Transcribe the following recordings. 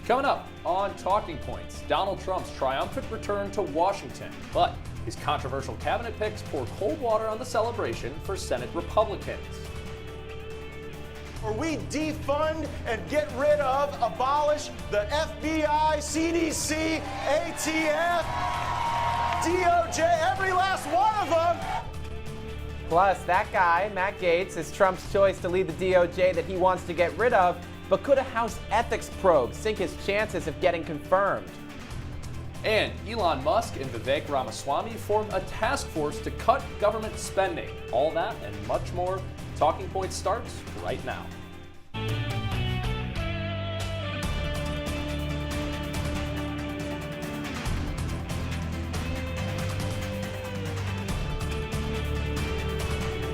Coming up on Talking Points, Donald Trump's triumphant return to Washington, but his controversial cabinet picks pour cold water on the celebration for Senate Republicans. Where we defund and get rid of, abolish the FBI, CDC, ATF, DOJ, every last one of them. Plus, that guy, Matt Gaetz, is Trump's choice to lead the DOJ that he wants to get rid of. But could a House ethics probe sink his chances of getting confirmed? And Elon Musk and Vivek Ramaswamy form a task force to cut government spending. All that and much more. Talking Points starts right now.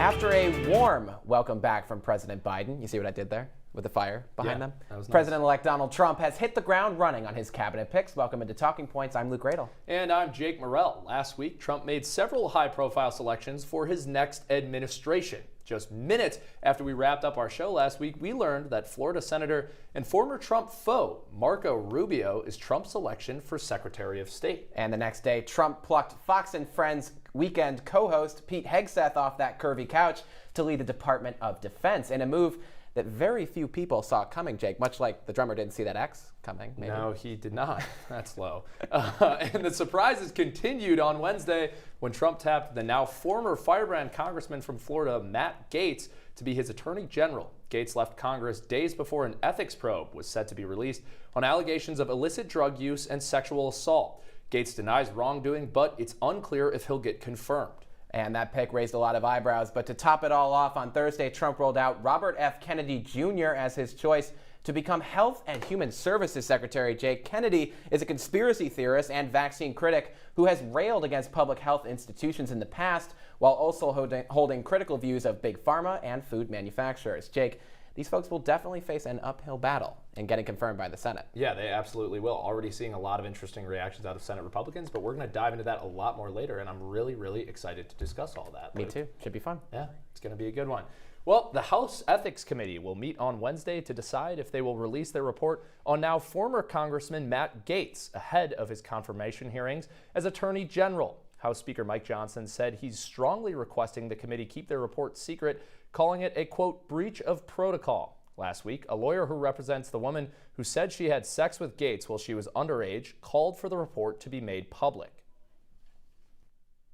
After a warm welcome back from President Biden, you see what I did there with the fire behind them? That was nice. President-elect Donald Trump has hit the ground running on his cabinet picks. Welcome into Talking Points. I'm Luke Radel. And I'm Jake Morel. Last week, Trump made several high-profile selections for his next administration. Just minutes after we wrapped up our show last week, we learned that Florida Senator and former Trump foe, Marco Rubio, is Trump's selection for Secretary of State. And the next day, Trump plucked Fox and Friends weekend co-host Pete Hegseth off that curvy couch to lead the Department of Defense in a move that very few people saw coming, Jake, much like the drummer didn't see that X coming, maybe. No, he did not. That's low. And the surprises continued on Wednesday when Trump tapped the now former firebrand congressman from Florida, Matt Gaetz, to be his attorney general. Gaetz left Congress days before an ethics probe was set to be released on allegations of illicit drug use and sexual assault. Gaetz denies wrongdoing, but it's unclear if he'll get confirmed. And that pick raised a lot of eyebrows. But to top it all off, on Thursday, Trump rolled out Robert F. Kennedy Jr. as his choice to become Health and Human Services Secretary. Jake, Kennedy is a conspiracy theorist and vaccine critic who has railed against public health institutions in the past, while also holding critical views of big pharma and food manufacturers. Jake, these folks will definitely face an uphill battle in getting confirmed by the Senate. Yeah, they absolutely will. Already seeing a lot of interesting reactions out of Senate Republicans, but we're going to dive into that a lot more later, and I'm really, really excited to discuss all that. Me too. Should be fun. Yeah, it's going to be a good one. Well, the House Ethics Committee will meet on Wednesday to decide if they will release their report on now former Congressman Matt Gaetz ahead of his confirmation hearings as Attorney General. House Speaker Mike Johnson said he's strongly requesting the committee keep their report secret, calling it a, quote, breach of protocol. Last week, a lawyer who represents the woman who said she had sex with Gaetz while she was underage called for the report to be made public.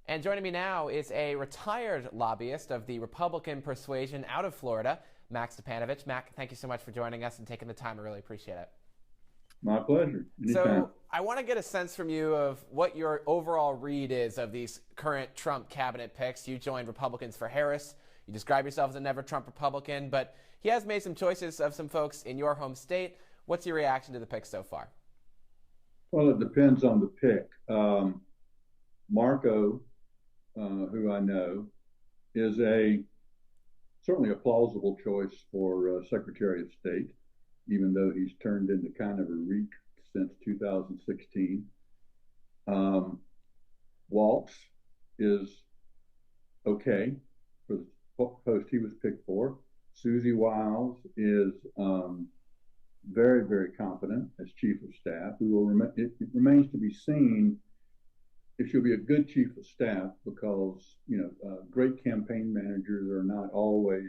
And joining me now is a retired lobbyist of the Republican persuasion out of Florida, Mac Stepanovich. Mac, thank you so much for joining us and taking the time. I really appreciate it. My pleasure. Anytime. So I want to get a sense from you of what your overall read is of these current Trump cabinet picks. You joined Republicans for Harris. You describe yourself as a never Trump Republican, but he has made some choices of some folks in your home state. What's your reaction to the pick so far? Well, it depends on the pick. Marco, who I know, is certainly a plausible choice for Secretary of State, even though he's turned into kind of a reek since 2016. Waltz is okay for the post he was picked for. Susie Wiles is very, very competent as Chief of Staff. It remains to be seen if she'll be a good Chief of Staff, because great campaign managers are not always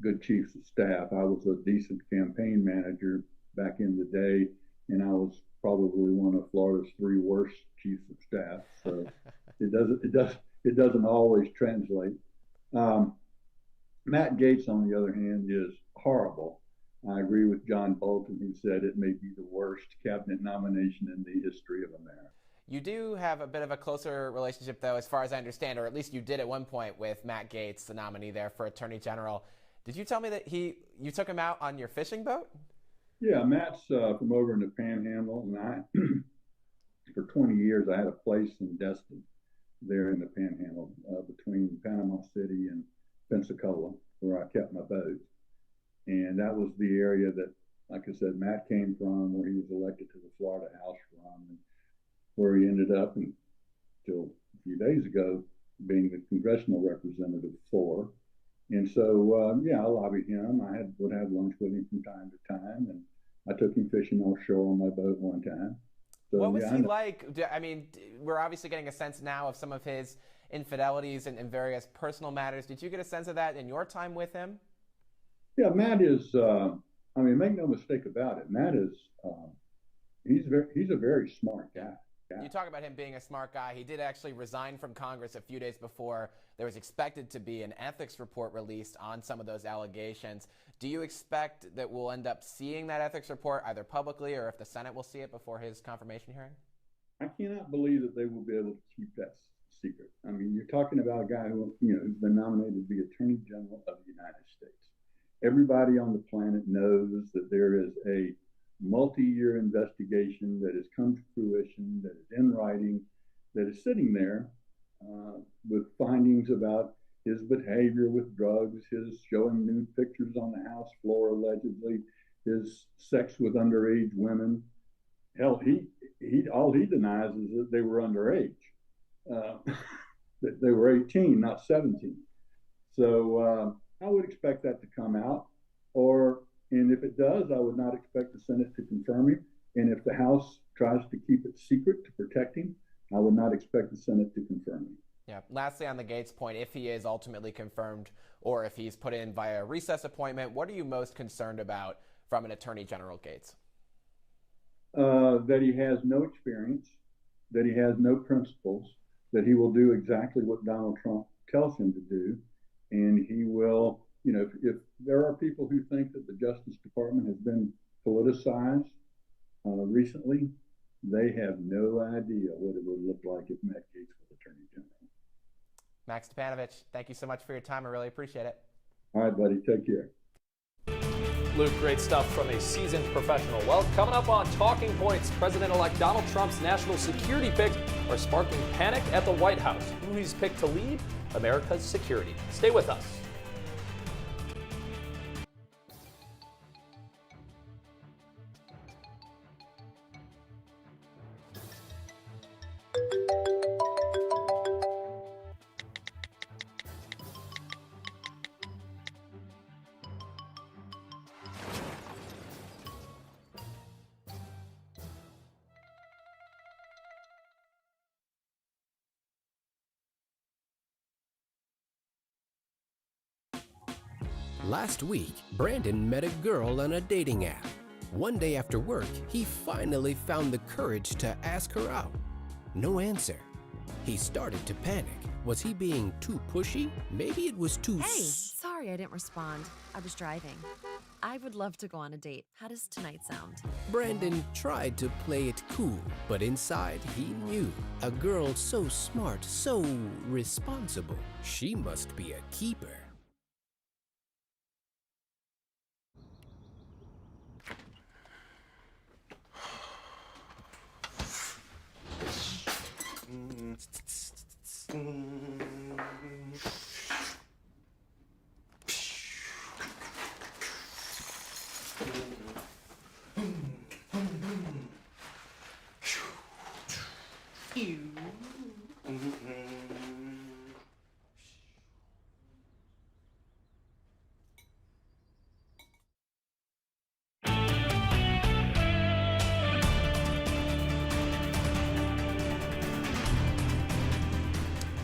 good Chiefs of Staff. I was a decent campaign manager back in the day, and I was probably one of Florida's 3 worst Chiefs of Staff. So it doesn't always translate. Matt Gaetz, on the other hand, is horrible. I agree with John Bolton, who said it may be the worst cabinet nomination in the history of America. You do have a bit of a closer relationship, though, as far as I understand, or at least you did at one point with Matt Gaetz, the nominee there for Attorney General. Did you tell me that you took him out on your fishing boat? Yeah, Matt's from over in the Panhandle, and for 20 years, I had a place in Destin there in the Panhandle between Panama City and Pensacola, where I kept my boat. And that was the area that, like I said, Matt came from, where he was elected to the Florida House from, and where he ended up until a few days ago being the congressional representative for. And so, I lobbied him. I would have lunch with him from time to time, and I took him fishing offshore on my boat one time. So, What was yeah, he like? I mean, we're obviously getting a sense now of some of his infidelities and various personal matters. Did you get a sense of that in your time with him? Yeah, Matt is. I mean, make no mistake about it. Matt is. He's a very smart guy. You talk about him being a smart guy. He did actually resign from Congress a few days before there was expected to be an ethics report released on some of those allegations. Do you expect that we'll end up seeing that ethics report either publicly or if the Senate will see it before his confirmation hearing? I cannot believe that they will be able to keep that secret. I mean, you're talking about a guy who, who's been nominated to be Attorney General of the United States. Everybody on the planet knows that there is a multi-year investigation that has come to fruition, that is in writing, that is sitting there with findings about his behavior with drugs, his showing nude pictures on the House floor allegedly, his sex with underage women. Hell, he all he denies is that they were underage, that they were 18, not 17. So I would expect that to come out, and if it does, I would not expect the Senate to confirm him. And if the House tries to keep it secret to protect him, I would not expect the Senate to confirm him. Yeah. Lastly, on the Gates point, if he is ultimately confirmed or if he's put in via a recess appointment, what are you most concerned about from an Attorney General Gates? That he has no experience, that he has no principles, that he will do exactly what Donald Trump tells him to do, and he will. If there are people who think that the Justice Department has been politicized recently, they have no idea what it would look like if Matt Gaetz was Attorney General. Max Stepanovich, thank you so much for your time. I really appreciate it. All right, buddy. Take care. Luke, great stuff from a seasoned professional. Well, coming up on Talking Points, President-elect Donald Trump's national security picks are sparking panic at the White House. Who he's picked to lead America's security. Stay with us. Last week, Brandon met a girl on a dating app. One day after work, he finally found the courage to ask her out. No answer. He started to panic. Was he being too pushy? Maybe it was too... Hey, sorry I didn't respond. I was driving. I would love to go on a date. How does tonight sound? Brandon tried to play it cool, but inside he knew. A girl so smart, so responsible. She must be a keeper.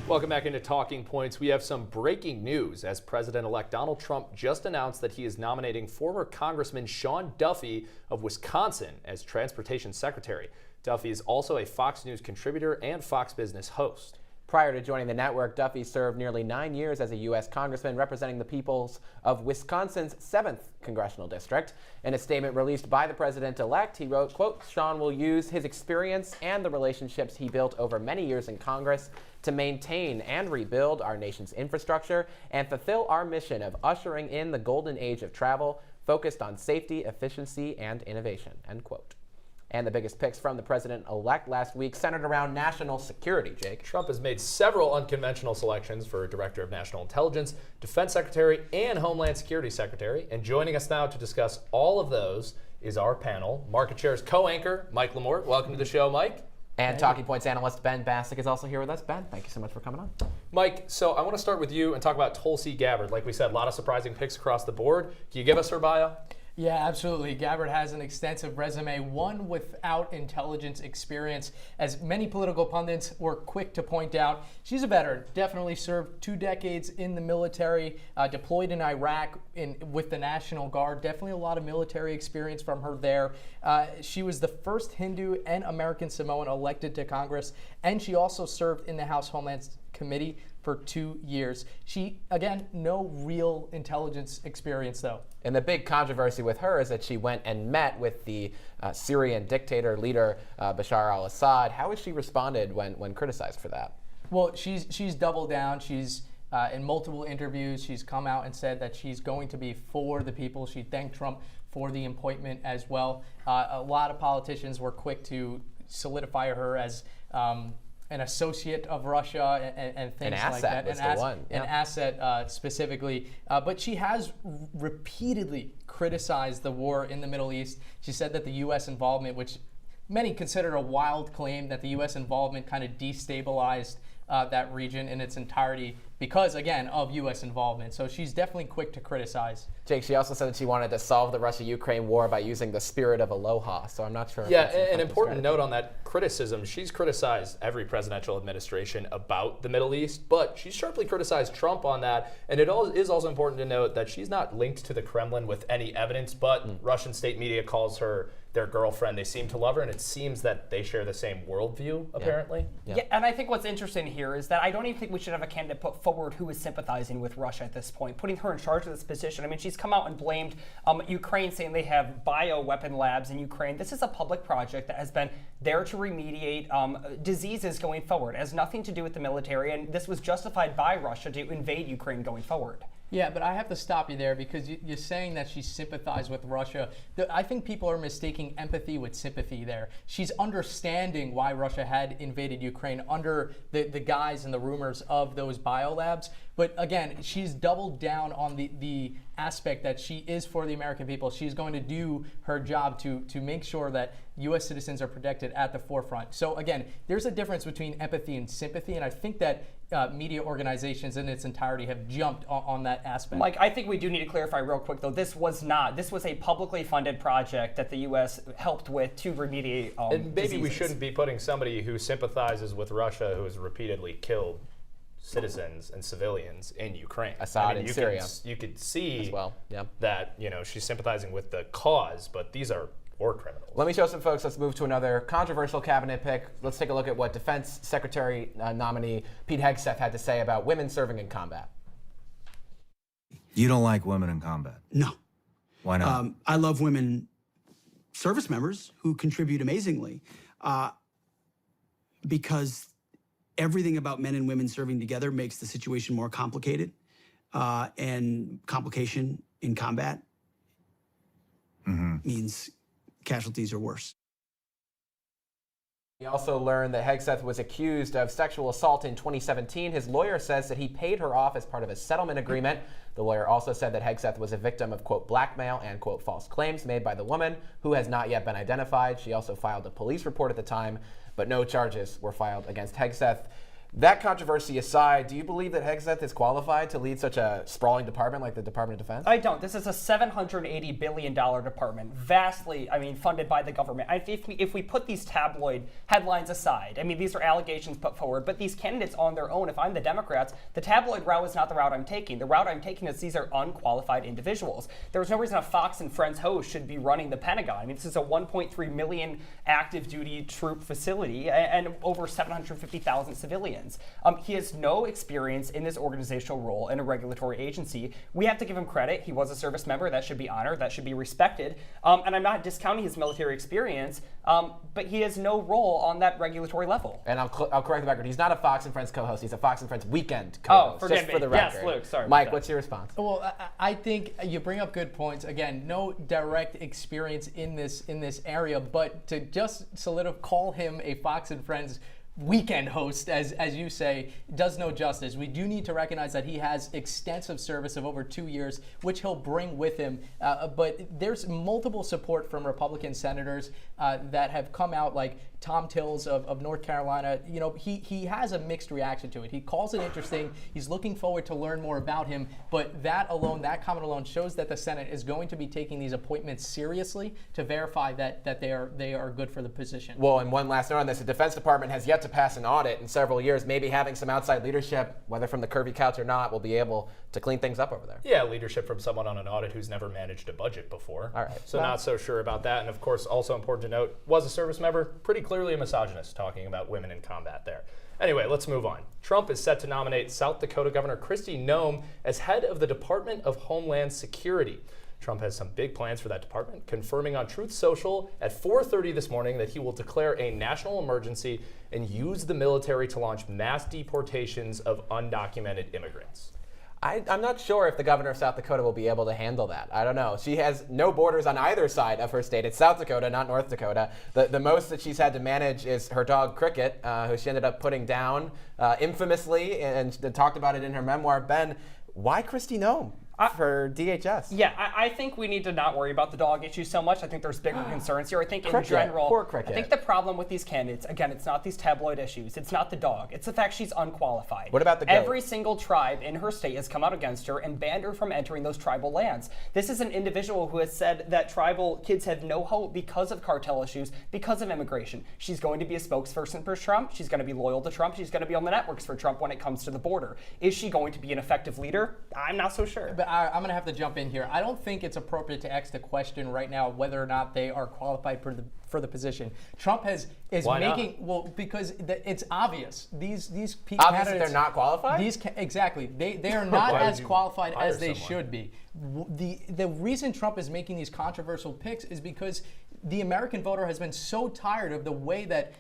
Welcome back into Talking Points. We have some breaking news as President-elect Donald Trump just announced that he is nominating former Congressman Sean Duffy of Wisconsin as Transportation Secretary. Duffy is also a Fox News contributor and Fox Business host. Prior to joining the network, Duffy served nearly 9 years as a U.S. congressman representing the peoples of Wisconsin's 7th congressional district. In a statement released by the president-elect, he wrote, quote, "Sean will use his experience and the relationships he built over many years in Congress to maintain and rebuild our nation's infrastructure and fulfill our mission of ushering in the golden age of travel, focused on safety, efficiency, and innovation," end quote. And the biggest picks from the president-elect last week centered around national security, Jake. Trump has made several unconventional selections for Director of National Intelligence, Defense Secretary, and Homeland Security Secretary. And joining us now to discuss all of those is our panel. Market Share's co-anchor, Mike Lamorte. Welcome to the show, Mike. And Talking Points analyst Ben Bascuk is also here with us. Ben, thank you so much for coming on. Mike, so I want to start with you and talk about Tulsi Gabbard. Like we said, a lot of surprising picks across the board. Can you give us her bio? Yeah, absolutely. Gabbard has an extensive resume, one without intelligence experience. As many political pundits were quick to point out, she's a veteran, definitely served 2 decades in the military, deployed in Iraq with the National Guard. Definitely a lot of military experience from her there. She was the first Hindu and American Samoan elected to Congress, and she also served in the House Homeland Committee for 2 years. She, again, no real intelligence experience, though. And the big controversy with her is that she went and met with the Syrian dictator leader Bashar al-Assad. How has she responded when criticized for that? Well, she's doubled down. She's in multiple interviews, she's come out and said that she's going to be for the people. She thanked Trump for the appointment as well. A lot of politicians were quick to solidify her as an associate of Russia and things like that. An asset specifically. But she has repeatedly criticized the war in the Middle East. She said that the U.S. involvement, which many consider a wild claim, that the U.S. involvement kind of destabilized that region in its entirety because, again, of U.S. involvement. So she's definitely quick to criticize. Jake, she also said that she wanted to solve the Russia-Ukraine war by using the spirit of aloha. So I'm not sure. Yeah, an important note on that criticism. She's criticized every presidential administration about the Middle East, but she's sharply criticized Trump on that. And it is also important to note that she's not linked to the Kremlin with any evidence, but Russian state media calls her their girlfriend. They seem to love her, and it seems that they share the same worldview, apparently. Yeah, and I think what's interesting here is that I don't even think we should have a candidate put forward who is sympathizing with Russia at this point, putting her in charge of this position. I mean, she's come out and blamed Ukraine, saying they have bioweapon labs in Ukraine. This is a public project that has been there to remediate diseases going forward. It has nothing to do with the military, and this was justified by Russia to invade Ukraine going forward. Yeah, but I have to stop you there because you're saying that she sympathized with Russia. I think people are mistaking empathy with sympathy there. She's understanding why Russia had invaded Ukraine under the guise and the rumors of those biolabs. But again, she's doubled down on the aspect that she is for the American people. She's going to do her job to make sure that U.S. citizens are protected at the forefront. So again, there's a difference between empathy and sympathy, and I think that media organizations in its entirety have jumped on that aspect. Mike, I think we do need to clarify real quick, though. This was a publicly funded project that the U.S. helped with to remediate and maybe diseases. We shouldn't be putting somebody who sympathizes with Russia, who has repeatedly killed citizens and civilians in Ukraine. Assad in Syria. You could see as well. Yeah. that she's sympathizing with the cause, but these are war criminals. Let me show some folks. Let's move to another controversial cabinet pick. Let's take a look at what Defense Secretary nominee Pete Hegseth had to say about women serving in combat. You don't like women in combat? No. Why not? I love women service members who contribute amazingly because everything about men and women serving together makes the situation more complicated, and complication in combat means casualties are worse. We also learned that Hegseth was accused of sexual assault in 2017. His lawyer says that he paid her off as part of a settlement agreement. The lawyer also said that Hegseth was a victim of, quote, blackmail and, quote, false claims made by the woman, who has not yet been identified. She also filed a police report at the time, but no charges were filed against Hegseth. That controversy aside, do you believe that Hegseth is qualified to lead such a sprawling department like the Department of Defense? I don't. This is a $780 billion department, vastly, funded by the government. If we put these tabloid headlines aside, these are allegations put forward, but these candidates on their own, if I'm the Democrats, the tabloid route is not the route I'm taking. The route I'm taking is these are unqualified individuals. There's no reason a Fox and Friends host should be running the Pentagon. This is a 1.3 million active duty troop facility and over 750,000 civilians. He has no experience in this organizational role in a regulatory agency. We have to give him credit. He was a service member. That should be honored. That should be respected. And I'm not discounting his military experience, but he has no role on that regulatory level. And I'll correct the record. He's not a Fox and Friends co-host. He's a Fox and Friends weekend co-host. Oh, forgive just me. For the record. Yes, Luke, sorry. Mike, what's your response? Well, I think you bring up good points. Again, no direct experience in this area, but to just call him a Fox and Friends weekend host, as you say, does no justice. We do need to recognize that he has extensive service of over 2 years, which he'll bring with him. But there's multiple support from Republican senators that have come out, like Tom Tills of North Carolina. You know, he has a mixed reaction to it. He calls it interesting. He's looking forward to learn more about him. But that comment alone shows that the Senate is going to be taking these appointments seriously to verify that they are good for the position. Well, and one last note on this: the Defense Department has yet to pass an audit in several years. Maybe having some outside leadership, whether from the curvy couch or not, will be able to clean things up over there. Yeah, leadership from someone on an audit who's never managed a budget before. All right. So not so sure about that. And of course, also important to note, was a service member, pretty clearly a misogynist, talking about women in combat there. Anyway, let's move on. Trump is set to nominate South Dakota Governor Kristi Noem as head of the Department of Homeland Security. Trump has some big plans for that department, confirming on Truth Social at 4:30 this morning that he will declare a national emergency and use the military to launch mass deportations of undocumented immigrants. I'm not sure if the governor of South Dakota will be able to handle that. I don't know. She has no borders on either side of her state. It's South Dakota, not North Dakota. The most that she's had to manage is her dog Cricket, who she ended up putting down infamously, and talked about it in her memoir. Ben, why Kristi Noem for DHS? Yeah, I think we need to not worry about the dog issue so much. I think there's bigger concerns here. I think in Cricket, general, poor Cricket. I think the problem with these candidates, again, it's not these tabloid issues. It's not the dog. It's the fact she's unqualified. What about the goat? Every single tribe in her state has come out against her and banned her from entering those tribal lands. This is an individual who has said that tribal kids have no hope because of cartel issues, because of immigration. She's going to be a spokesperson for Trump. She's going to be loyal to Trump. She's going to be on the networks for Trump when it comes to the border. Is she going to be an effective leader? I'm not so sure. But I'm going to have to jump in here. I don't think it's appropriate to ask the question right now whether or not they are qualified for the position. Trump is Why making not? well because it's obvious these people Obviously, they're not qualified. Exactly they are not Why would as you qualified hire as they someone? should be. The reason Trump is making these controversial picks is because the American voter has been so tired of the way that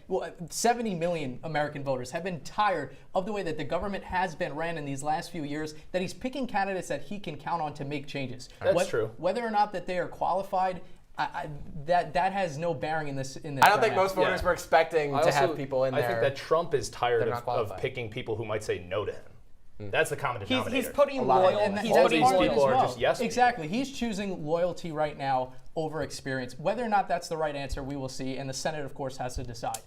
70 million American voters have been tired of the way that the government has been ran in these last few years, that he's picking candidates that he can count on to make changes. That's true. Whether or not that they are qualified, that has no bearing in this. I don't think most voters were expecting to have people in there. I think that Trump is tired They're not of qualified. picking people who might say no to him. That's the common denominator. He's putting lot of- loyal. And he's all putting these loyal- people are just yes people. Exactly. He's choosing loyalty right now over experience. Whether or not that's the right answer, we will see. And the Senate, of course, has to decide.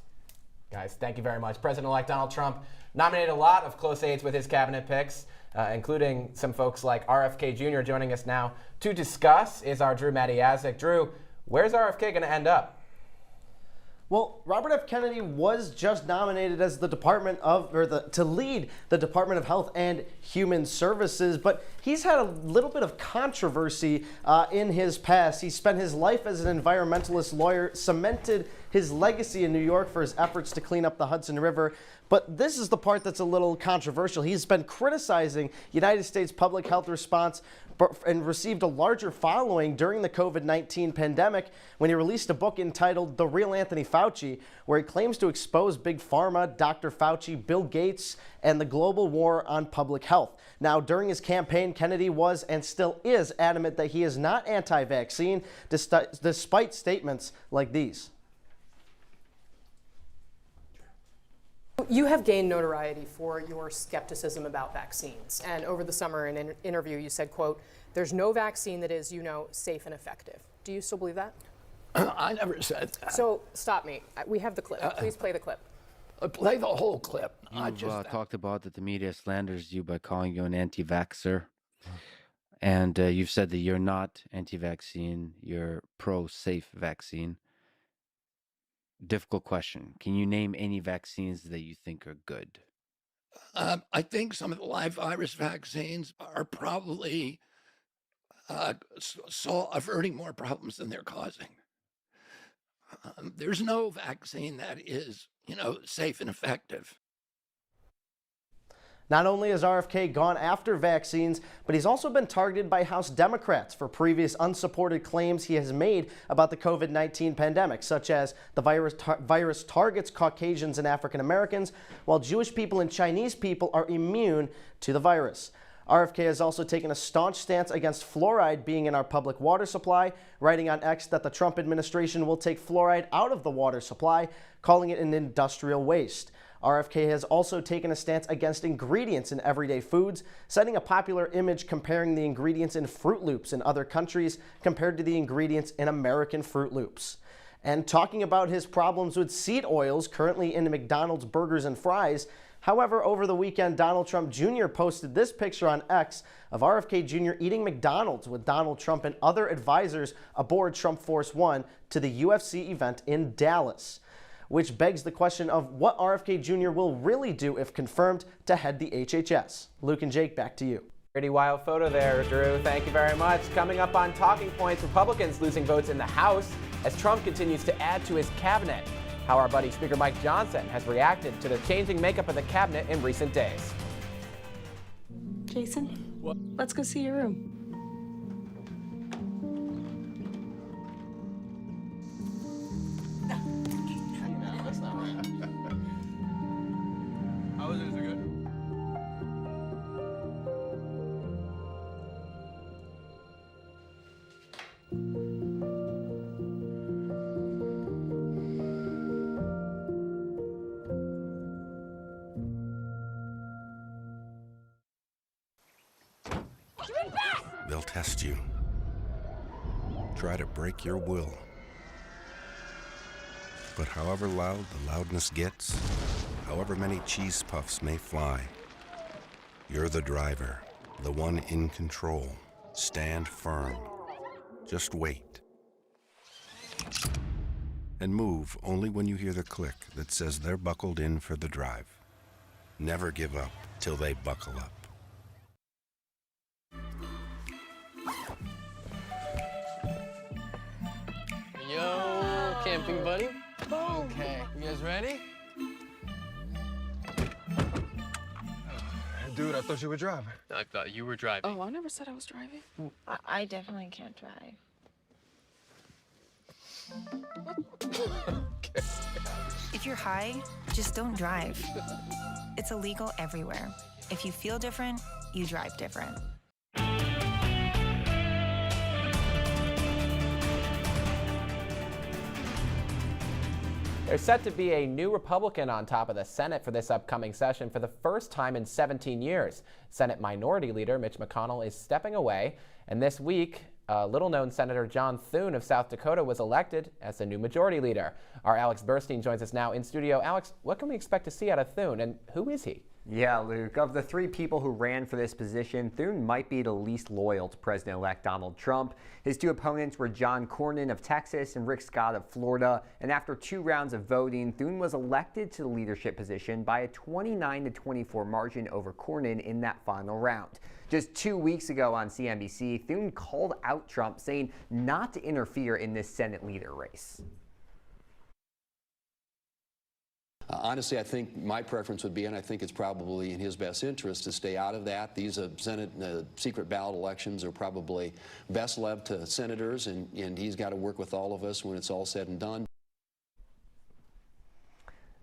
Guys, thank you very much. President-elect Donald Trump nominated a lot of close aides with his cabinet picks, including some folks like RFK Jr. Joining us now to discuss is our Drew Matyasik. Drew, where's RFK going to end up? Well, Robert F. Kennedy was just nominated as to lead the Department of Health and Human Services, but he's had a little bit of controversy in his past. He spent his life as an environmentalist lawyer, cemented his legacy in New York for his efforts to clean up the Hudson River. But this is the part that's a little controversial. He's been criticizing United States public health response and received a larger following during the COVID-19 pandemic when he released a book entitled The Real Anthony Fauci, where he claims to expose Big Pharma, Dr. Fauci, Bill Gates, and the global war on public health. Now, during his campaign, Kennedy was and still is adamant that he is not anti-vaccine, despite statements like these. You have gained notoriety for your skepticism about vaccines. And over the summer in an interview, you said, quote, "There's no vaccine that is, safe and effective." Do you still believe that? I never said that. So stop me. We have the clip. Please play the clip. Play the whole clip. You've talked about that the media slanders you by calling you an anti-vaxxer. And you've said that you're not anti-vaccine, you're pro-safe vaccine. Difficult question. Can you name any vaccines that you think are good? I think some of the live virus vaccines are probably averting more problems than they're causing. There's no vaccine that is, safe and effective. Not only has RFK gone after vaccines, but he's also been targeted by House Democrats for previous unsupported claims he has made about the COVID-19 pandemic, such as the virus targets Caucasians and African Americans, while Jewish people and Chinese people are immune to the virus. RFK has also taken a staunch stance against fluoride being in our public water supply, writing on X that the Trump administration will take fluoride out of the water supply, calling it an industrial waste. RFK has also taken a stance against ingredients in everyday foods, citing a popular image comparing the ingredients in Fruit Loops in other countries compared to the ingredients in American Fruit Loops. And talking about his problems with seed oils currently in McDonald's burgers and fries. However, over the weekend, Donald Trump Jr. posted this picture on X of RFK Jr. eating McDonald's with Donald Trump and other advisors aboard Trump Force One to the UFC event in Dallas, which begs the question of what RFK Jr. will really do if confirmed to head the HHS. Luke and Jake, back to you. Pretty wild photo there, Drew. Thank you very much. Coming up on Talking Points, Republicans losing votes in the House as Trump continues to add to his cabinet. How our buddy Speaker Mike Johnson has reacted to the changing makeup of the cabinet in recent days. Jason, what? Let's go see your room. How is it? Is it good? They'll test you. Try to break your will. But however loud the loudness gets, however many cheese puffs may fly, you're the driver, the one in control. Stand firm. Just wait. And move only when you hear the click that says they're buckled in for the drive. Never give up till they buckle up. Yo, camping buddy. Okay, you guys ready? Dude, I thought you were driving. I thought you were driving. Oh, I never said I was driving. I definitely can't drive. Okay. If you're high, just don't drive. It's illegal everywhere. If you feel different, you drive different. There's set to be a new Republican on top of the Senate for this upcoming session for the first time in 17 years. Senate Minority Leader Mitch McConnell is stepping away, and this week, little-known Senator John Thune of South Dakota was elected as the new Majority Leader. Our Alex Burstein joins us now in studio. Alex, what can we expect to see out of Thune, and who is he? Yeah, Luke, of the three people who ran for this position, Thune might be the least loyal to President-elect Donald Trump. His two opponents were John Cornyn of Texas and Rick Scott of Florida. And after 2 rounds of voting, Thune was elected to the leadership position by a 29-24 margin over Cornyn in that final round. Just 2 weeks ago on CNBC, Thune called out Trump, saying not to interfere in this Senate leader race. Honestly, I think my preference would be, and I think it's probably in his best interest, to stay out of that. These Senate secret ballot elections are probably best left to senators, and he's got to work with all of us when it's all said and done.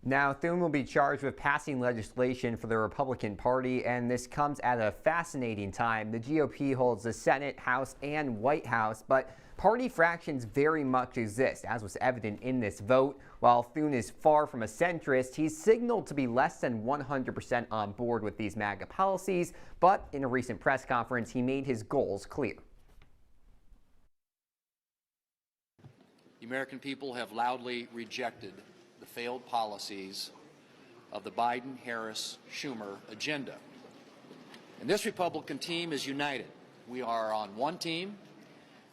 Now, Thune will be charged with passing legislation for the Republican Party, and this comes at a fascinating time. The GOP holds the Senate, House, and White House, but party fractions very much exist, as was evident in this vote. While Thune is far from a centrist, he's signaled to be less than 100% on board with these MAGA policies, but in a recent press conference, he made his goals clear. The American people have loudly rejected the failed policies of the Biden, Harris, Schumer agenda. And this Republican team is united. We are on one team.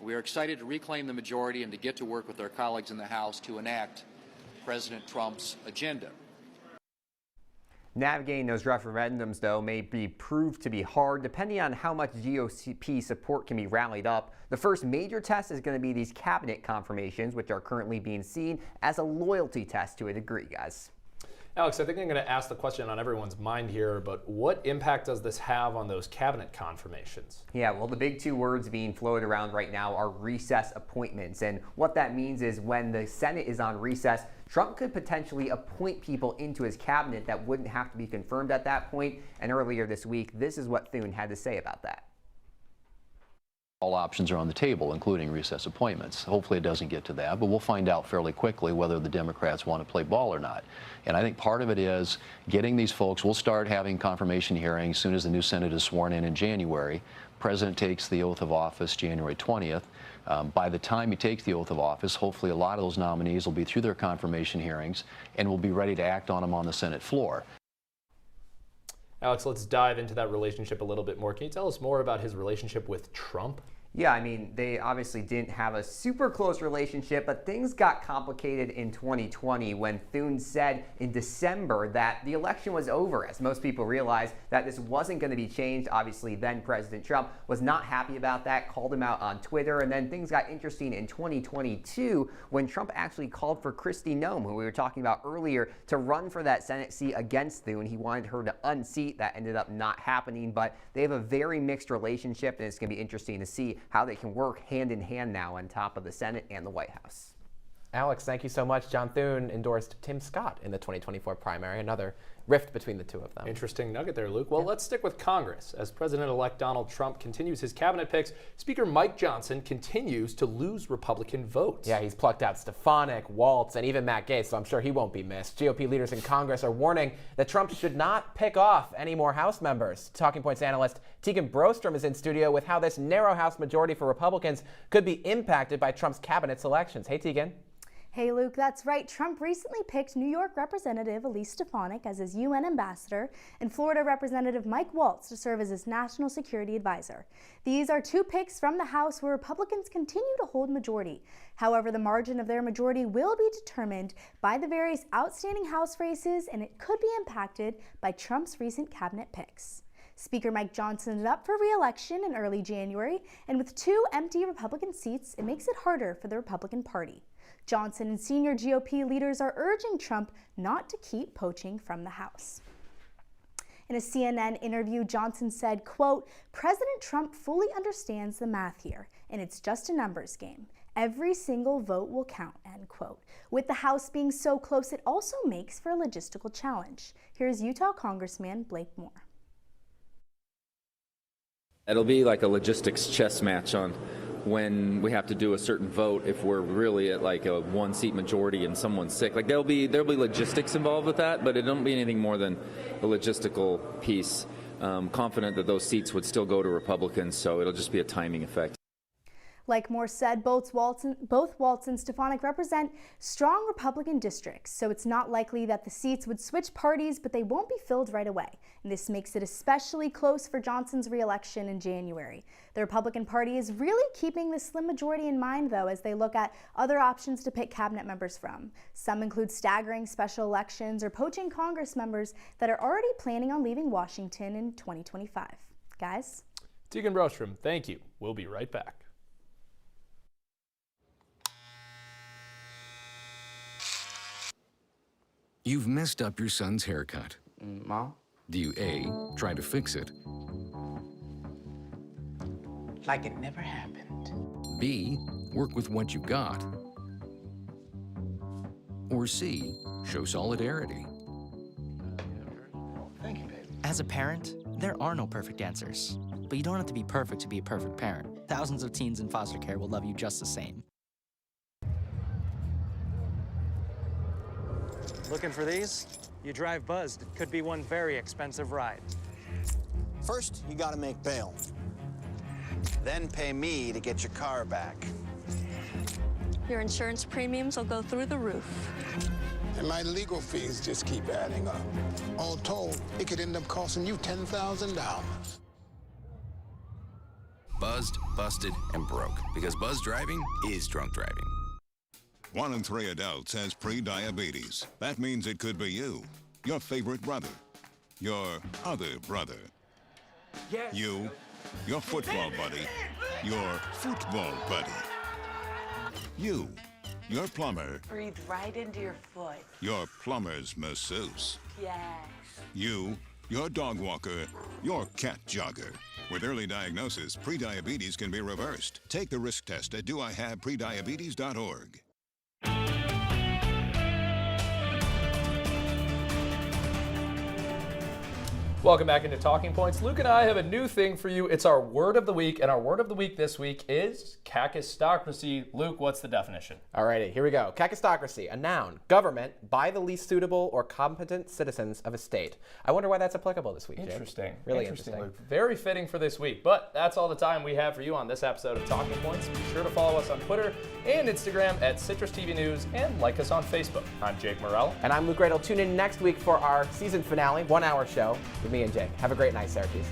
We are excited to reclaim the majority and to get to work with our colleagues in the House to enact President Trump's agenda. Navigating those referendums, though, may be proved to be hard depending on how much GOP support can be rallied up. The first major test is going to be these cabinet confirmations, which are currently being seen as a loyalty test to a degree, guys. Alex, I think I'm going to ask the question on everyone's mind here, but what impact does this have on those cabinet confirmations? Yeah, well, the big 2 words being floated around right now are recess appointments. And what that means is when the Senate is on recess, Trump could potentially appoint people into his cabinet that wouldn't have to be confirmed at that point. And earlier this week, this is what Thune had to say about that. All options are on the table, including recess appointments. Hopefully it doesn't get to that, but we'll find out fairly quickly whether the Democrats want to play ball or not. And I think part of it is getting these folks. We'll start having confirmation hearings as soon as the new Senate is sworn in January. President takes the oath of office January 20th. By the time he takes the oath of office, hopefully a lot of those nominees will be through their confirmation hearings and will be ready to act on them on the Senate floor. Alex, let's dive into that relationship a little bit more. Can you tell us more about his relationship with Trump? Yeah, I mean, they obviously didn't have a super close relationship, but things got complicated in 2020 when Thune said in December that the election was over, as most people realized that this wasn't going to be changed. Obviously, then President Trump was not happy about that, called him out on Twitter, and then things got interesting in 2022 when Trump actually called for Kristi Noem, who we were talking about earlier, to run for that Senate seat against Thune. He wanted her to unseat. That ended up not happening, but they have a very mixed relationship, and it's going to be interesting to see how they can work hand in hand now on top of the Senate and the White House. Alex, thank you so much. John Thune endorsed Tim Scott in the 2024 primary, another rift between the two of them. Interesting nugget there, Luke. Well, let's stick with Congress. As President-elect Donald Trump continues his cabinet picks, Speaker Mike Johnson continues to lose Republican votes. Yeah, he's plucked out Stefanik, Waltz, and even Matt Gaetz, so I'm sure he won't be missed. GOP leaders in Congress are warning that Trump should not pick off any more House members. Talking Points analyst Tegan Brostrom is in studio with how this narrow House majority for Republicans could be impacted by Trump's cabinet selections. Hey, Tegan. Hey, Luke, that's right. Trump recently picked New York Representative Elise Stefanik as his UN ambassador and Florida Representative Mike Waltz to serve as his national security advisor. These are two picks from the House where Republicans continue to hold majority. However, the margin of their majority will be determined by the various outstanding House races, and it could be impacted by Trump's recent cabinet picks. Speaker Mike Johnson is up for re-election in early January, and with two empty Republican seats, it makes it harder for the Republican Party. Johnson and senior GOP leaders are urging Trump not to keep poaching from the House. In a CNN interview, Johnson said, quote, "President Trump fully understands the math here, and it's just a numbers game. Every single vote will count," end quote. With the House being so close, it also makes for a logistical challenge. Here's Utah Congressman Blake Moore. It'll be like a logistics chess match on when we have to do a certain vote if we're really at like a one-seat majority and someone's sick. Like there'll be logistics involved with that, but it don't be anything more than the logistical piece. Confident that those seats would still go to Republicans, so it'll just be a timing effect. Like Moore said, both Waltz and Stefanik represent strong Republican districts, so it's not likely that the seats would switch parties, but they won't be filled right away. And this makes it especially close for Johnson's re-election in January. The Republican Party is really keeping the slim majority in mind, though, as they look at other options to pick cabinet members from. Some include staggering special elections or poaching Congress members that are already planning on leaving Washington in 2025. Guys? Tegan Brostrom, thank you. We'll be right back. You've messed up your son's haircut. Mom? Do you A, try to fix it? Like it never happened. B, work with what you got? Or C, show solidarity? Thank you, baby. As a parent, there are no perfect answers. But you don't have to be perfect to be a perfect parent. Thousands of teens in foster care will love you just the same. Looking for these? You drive Buzzed. It could be one very expensive ride. First, you gotta make bail. Then pay me to get your car back. Your insurance premiums will go through the roof. And my legal fees just keep adding up. All told, it could end up costing you $10,000. Buzzed, busted, and broke. Because buzz driving is drunk driving. 1 in 3 adults has pre-diabetes. That means it could be you, your favorite brother, your other brother, you, your football buddy, your football buddy, you, your plumber, Breathe right into your foot. your plumber's masseuse, Yes. you, your dog walker, your cat jogger. With early diagnosis, pre-diabetes can be reversed. Take the risk test at doihaveprediabetes.org. Welcome back into Talking Points. Luke and I have a new thing for you. It's our word of the week, and our word of the week this week is kakistocracy. Luke, what's the definition? Alrighty, here we go. Kakistocracy, a noun, government by the least suitable or competent citizens of a state. I wonder why that's applicable this week, Jake. Interesting. Really interesting. Luke. Very fitting for this week. But that's all the time we have for you on this episode of Talking Points. Be sure to follow us on Twitter and Instagram at CitrusTV News and like us on Facebook. I'm Jake Morel. And I'm Luke Radel. Tune in next week for our season finale, 1-hour show with me and Jake. Have a great night, Syracuse.